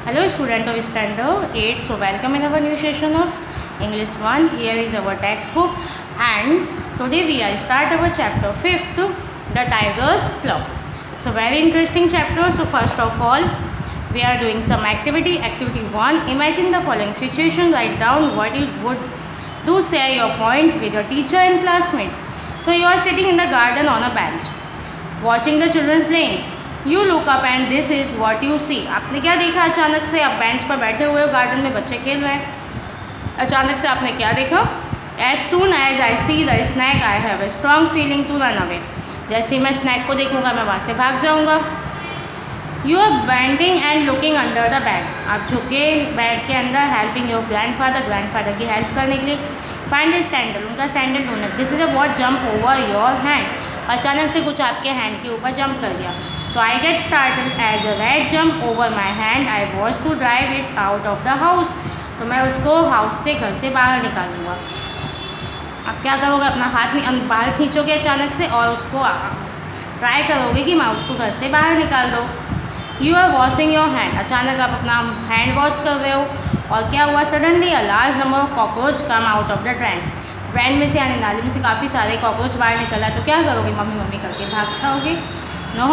Hello student of standard 8. So welcome in our new session of English 1. Here is our textbook and today we are start our chapter 5th, The Tiger's Club. It's a very interesting chapter. So first of all we are doing some activity. Activity 1. Imagine the following situation. Write down what you would do. Share your point with your teacher and classmates. So you are sitting in the garden on a bench watching the children playing. You look up and this is what you see. आपने क्या देखा अचानक से? आप bench पर बैठे हुए हो, गार्डन में बच्चे खेल रहे हैं, अचानक से आपने क्या देखा? As soon as I see the snake, I have a strong feeling to run away. जैसे मैं स्नैक को देखूंगा मैं वहाँ से भाग जाऊंगा. You are bending and looking under the bed. आप झुके बेड के अंदर helping your grandfather की हेल्प करने के लिए. Find a sandal, उनका सैंडल ढूंढना. This is a what jump over your hand. अचानक से कुछ आपके हैंड के ऊपर जंप कर गया. So I get startled as a rat jumped over my hand. I was to drive it out of the house. तो मैं उसको हाउस से घर से बाहर निकालूंगा. अब क्या करोगे? अपना हाथ बाहर खींचोगे अचानक से और उसको ट्राई करोगे कि मैं उसको घर से बाहर निकाल दो. You are washing your hand. अचानक आप अपना हैंड वॉश कर रहे हो और क्या हुआ? Suddenly a large number of cockroach come out of the drain. Drain में से यानी नाली में से काफ़ी सारे कॉकरोच बाहर निकला. तो क्या करोगे? मम्मी करके भाग जाओगे. नो,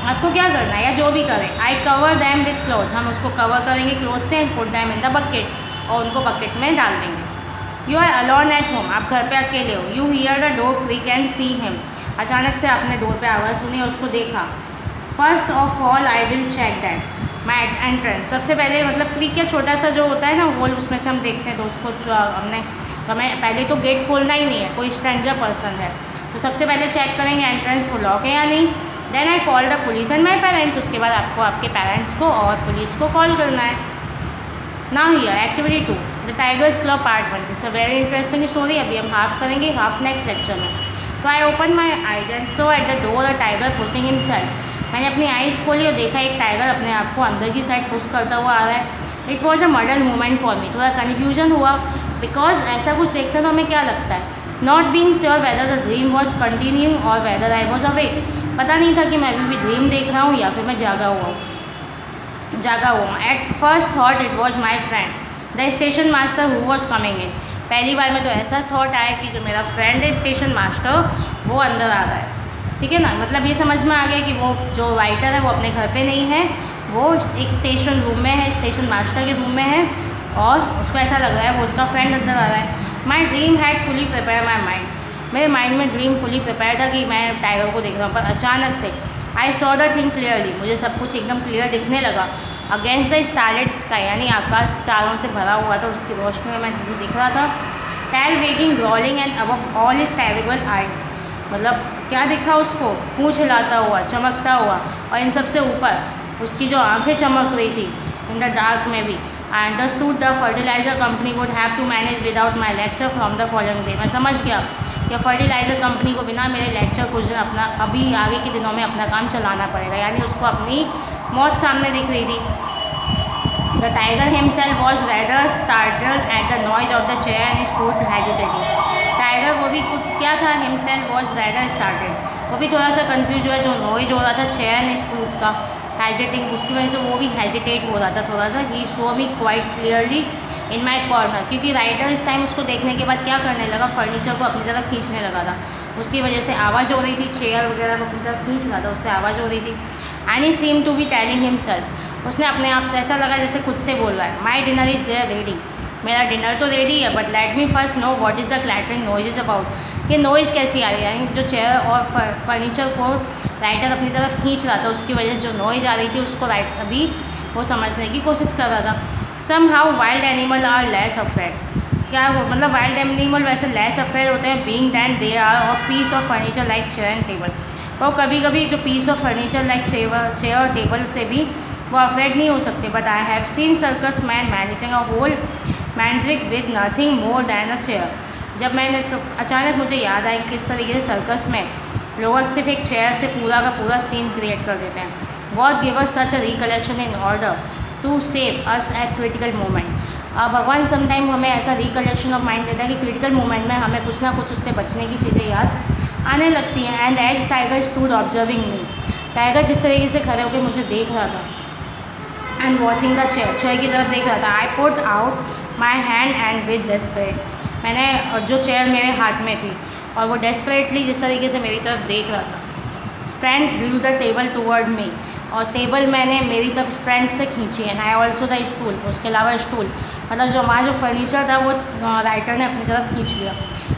आपको क्या करना है या जो भी करें. I cover them with cloth. हम उसको कवर करेंगे क्लोथ से. And put them in the bucket. और उनको बकेट में डाल देंगे. You are alone at home. आप घर पे अकेले हो. You hear the door creak and see him. अचानक से आपने डोर पे आवाज़ सुनी और उसको देखा. First of all I will check that my entrance. सबसे पहले मतलब क्रीक या छोटा सा जो होता है ना होल, उसमें से हम देखते हैं. तो उसको हमने तो हमें पहले तो गेट खोलना ही नहीं है, कोई स्ट्रेंजर पर्सन है तो सबसे पहले चेक करेंगे एंट्रेंस को लॉक है या नहीं. Then I call the police and my parents. उसके बाद आपको आपके पेरेंट्स को और पुलिस को कॉल करना है. Now here activity 2, the tigers club part 1. This a very interesting story. अभी हम हाफ करेंगे, हाफ नेक्स्ट लेक्चर में. तो I open my eyes and so at the door a tiger pushing himself. मैंने अपनी आइज़ खोली और देखा एक टाइगर अपने आप को अंदर की साइड पुश करता हुआ आ रहा है. It was a muddle moment for me. थोड़ा कन्फ्यूजन हुआ बिकॉज ऐसा कुछ देखते तो हमें क्या लगता है, not being sure whether the dream was continuing और वेदर आई वॉज अवेक. पता नहीं था कि मैं अभी भी ड्रीम देख रहा हूँ या फिर मैं जागा हुआ हूँ. At first thought it was my friend the station master who was coming in. पहली बार में तो ऐसा थॉट आया कि जो मेरा फ्रेंड है स्टेशन मास्टर वो अंदर आ रहा है. ठीक है ना, मतलब ये समझ में आ गया कि वो जो राइटर है वो अपने घर पे नहीं है, वो एक स्टेशन रूम में है, स्टेशन मास्टर के रूम में है और उसको ऐसा लग रहा है वो उसका फ्रेंड अंदर आ रहा है. My dream had fully prepare my mind. मेरे माइंड में ड्रीम फुली प्रिपेयर था कि मैं टाइगर को देख रहा हूँ. पर अचानक से I saw the thing clearly. मुझे सब कुछ एकदम क्लियर दिखने लगा. अगेंस्ट द स्टारलेट स्काई यानी आकाश तारों से भरा हुआ था, उसकी रोशनी में मैं दिख रहा था. Tail wagging growling and above all is terrible eyes. मतलब क्या दिखा उसको? पूँछ हिलाता हुआ, चमकता हुआ और इन सबसे ऊपर उसकी जो आंखें चमक रही थी इन द डार्क में भी. I understood the fertiliser company would have to manage without my lecture from the following day. मैं समझ गया कि फर्टिलाइज़र कंपनी को बिना मेरे लेक्चर कुछ दिन अपना अभी आगे के दिनों में अपना काम चलाना पड़ेगा. यानी उसको अपनी मौत सामने दिख रही थी. The tiger himself was rather startled at the noise of the chair and stood hesitating. Tiger वो भी कुछ क्या था? Himself was rather started. वो भी थोड़ा सा कन्फ्यूज हुआ जो नॉइज हो रहा था चेयर एंड स्टूड का हेजिटिंग, उसकी वजह से वो भी हेजिटेट हो रहा था थोड़ा सा. He saw me quite clearly in my corner. क्योंकि राइटर इस टाइम उसको देखने के बाद क्या करने लगा? फर्नीचर को अपनी तरफ खींचने लगा था. उसकी वजह से आवाज़ हो रही थी, चेयर वगैरह को अपनी तरफ खींच रहा था, उससे आवाज़ हो रही थी. And he seem to be telling himself. उसने अपने आप से ऐसा लगा जैसे खुद से बोल रहा है, my dinner is there ready. मेरा डिनर तो रेडी है but let me first know what is the clattering noise is about. ये नॉइज़ कैसी आ रही है? यानी जो चेयर और फर्नीचर को राइटर अपनी तरफ खींच रहा था उसकी वजह से जो नॉइज़ आ रही थी उसको राइटर अभी वो समझने की कोशिश कर रहा था. Somehow wild animal are less afraid. क्या वो मतलब वाइल्ड एनिमल वैसे लेस अफ्रेड होते हैं बीइंग दैन दे आर और piece of furniture like chair and table. और कभी कभी जो piece of furniture like chair और टेबल से भी वो अफ्रेड नहीं हो सकते. But I have seen circus man managing a whole magic with nothing more than a chair. जब मैंने तो अचानक मुझे याद आया कि किस तरीके से सर्कस में लोग सिर्फ एक चेयर से पूरा का पूरा सीन क्रिएट कर देते हैं. God give us such a recollection in order to save us at critical moment. भगवान समटाइम हमें ऐसा रिकलेक्शन ऑफ माइंड देता है कि क्रिटिकल मोमेंट में हमें कुछ ना कुछ उससे बचने की चीज़ें याद आने लगती हैं. And as tiger stood observing me. Tiger जिस तरीके से खड़े होकर मुझे देख रहा था and watching the chair, chair की तरफ देख रहा था। I put out my hand and with desperate, मैंने जो चेयर मेरे हाथ में थी और वो डेस्परेटली जिस तरीके से मेरी तरफ देख रहा था। Strength drew the table toward me, और टेबल मैंने मेरी तरफ स्ट्रेंथ से खींची। And I also the stool, उसके अलावा स्टूल, मतलब जो हमारा जो फर्नीचर था वो राइटर ने अपनी तरफ खींच लिया।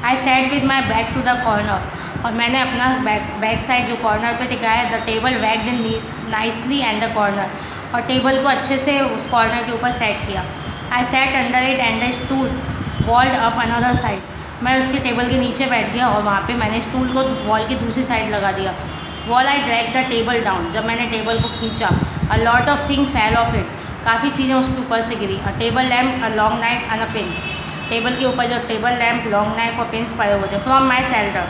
I sat with my back to the corner, और मैंने अपना बैक साइड जो कॉर्नर पे टिकाया। The table wagged nicely and the corner, और टेबल को अच्छे से उस कॉर्नर के ऊपर सेट किया। I sat under it and the stool walled up another side, मैं उसके टेबल के नीचे बैठ गया और वहाँ पे मैंने स्टूल को वॉल की दूसरी साइड लगा दिया। Well I drag the table down, जब मैंने टेबल को खींचा। A lot of thing fell off it, काफ़ी चीज़ें उसके ऊपर से गिरी। A table lamp, a long knife and a pins, table के ऊपर जो टेबल लैम्प, लॉन्ग नाइफ और पिंस पड़े हुए थे। फ्रॉम माई शेल्टर,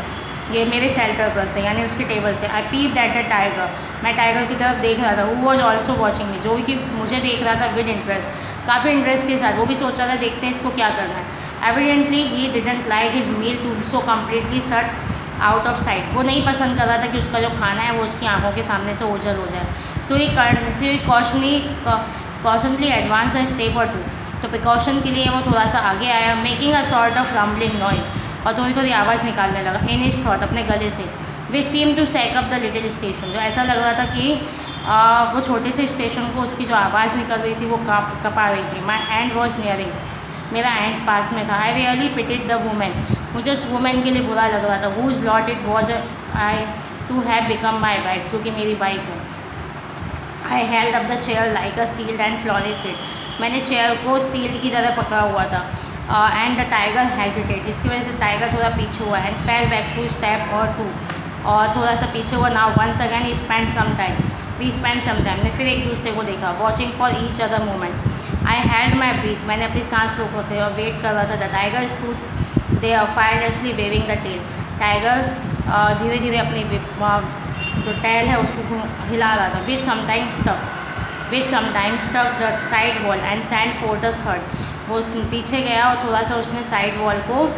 ये मेरे शेल्टर पर से, यानी उसके टेबल से। आई पीप्ड एट द टाइगर, मैं टाइगर की तरफ देख रहा था। हु वॉज ऑल्सो वॉचिंग मी, जो कि मुझे देख रहा था विद इंटरेस्ट, काफ़ी इंटरेस्ट के साथ। वो भी सोच रहा था देखते हैं इसको क्या करना है। Evidently he didn't like his meal to so completely shut out of sight, वो नहीं पसंद कर रहा था कि उसका जो खाना है वो उसकी आंखों के सामने से ओझल हो जाए। सो ही कॉशनली advance a step or to, तो प्रिकॉशन के लिए वो थोड़ा सा आगे आया। Making a sort of rumbling noise, और थोड़ी थोड़ी आवाज़ निकालने लगा। इन हिज थॉट, अपने गले से। They seem to sack up the little station, जो ऐसा लग रहा था कि वो छोटे से स्टेशन को उसकी जो आवाज़ निकल रही थी वो कपा रही थी। माई हैंड वॉज नियरिंग, मेरा हैंड पास में था। I really pitied the women, मुझे उस वुमेन के लिए बुरा लग रहा था। Whose lot it was I to have become my wife, जो कि मेरी वाइफ है। I held up the chair like a shield and flawless it, मैंने चेयर को सील्ड की तरह पकड़ा हुआ था। एंड द टाइगर हेजिटेट, इसकी वजह से टाइगर थोड़ा पीछे हुआ। And fell back two step or two, और थोड़ा सा पीछे हुआ। Now once again spend some time, we spend some time, ने फिर एक दूसरे को देखा। Watching for each other moment. I held my breath, मैंने अपनी सांस रोक रखे और वेट कर रहा था। The tiger stood there fearlessly waving the tail, tiger धीरे धीरे अपनी जो टेल है उसको हिला रहा था। Which sometimes stuck the side wall and sand for the third, वो पीछे गया और थोड़ा सा उसने साइड वॉल को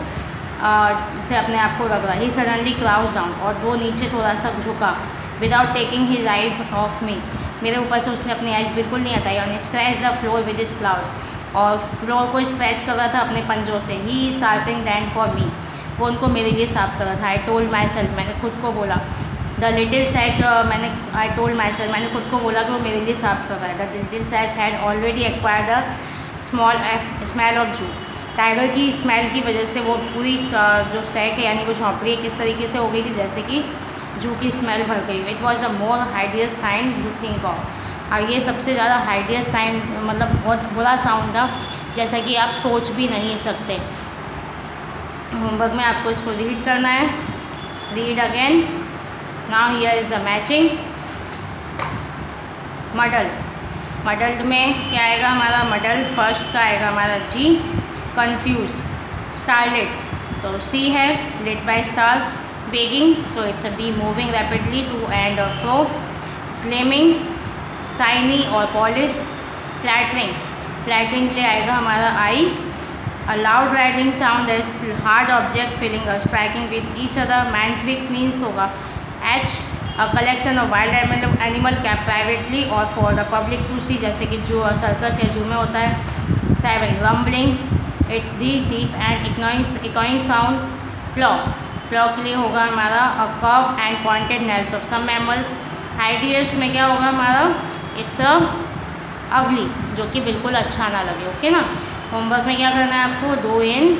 से अपने आप को रख रहा। ही सडनली क्राउच डाउन, और वो नीचे थोड़ा सा झुका। Without taking his I of me, मेरे ऊपर से उसने अपनी आइज़ बिल्कुल नहीं हटाई। और scratch the floor with his claws, और फ्लोर को स्क्रैच कर रहा था अपने पंजों से। He is sharpening them for me, वो उनको मेरे लिए साफ कर रहा था। आई टोल्ड माई सेल्फ, मैंने खुद को बोला। The little sack, I told myself, मैंने खुद को बोला कि वो मेरे लिए साफ कर रहा है। The little sack had already acquired the smell of zoo, tiger की स्मेल की वजह से वो पूरी जो सैक है यानी वो झोंपड़ी किस तरीके से हो गई थी, जैसे कि जू की स्मेल भर गई। It was the more hideous sign you think of, और ये सबसे ज़्यादा हाइडियस साइन, मतलब बहुत बुरा साउंड था जैसा कि आप सोच भी नहीं सकते। होमवर्क में आपको इसको रीड करना है। Read again. Now here is the matching. Muddled, muddled में क्या आएगा हमारा? मडल्ड फर्स्ट का आएगा हमारा जी। कन्फ्यूज्ड, स्टारलिट, तो सी है, lit by star. Begging, so it's a B, moving rapidly to and fro. Gleaming, shiny और पॉलिश। फ्लैटरिंग, फ्लैटरिंग के लिए आएगा हमारा आई। A loud riding sound is hard object feeling और स्ट्राइकिंग विद ईच अदर। मैंसविक means होगा एच। A collection of wild animal kept privately और for the public to see, जैसे कि जू और सर्कस या जू में होता है। 7 rumbling, it's deep and echoing sound. Claw, claw के लिए होगा हमारा a curve and pointed nails of some mammals. Hideous में क्या होगा हमारा? इट्स अ अगली, जो कि बिल्कुल अच्छा ना लगे। ओके ना। होमवर्क में क्या करना है आपको? Do in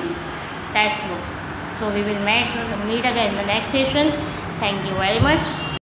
textbook. So we will meet again in the next session. Thank you very much.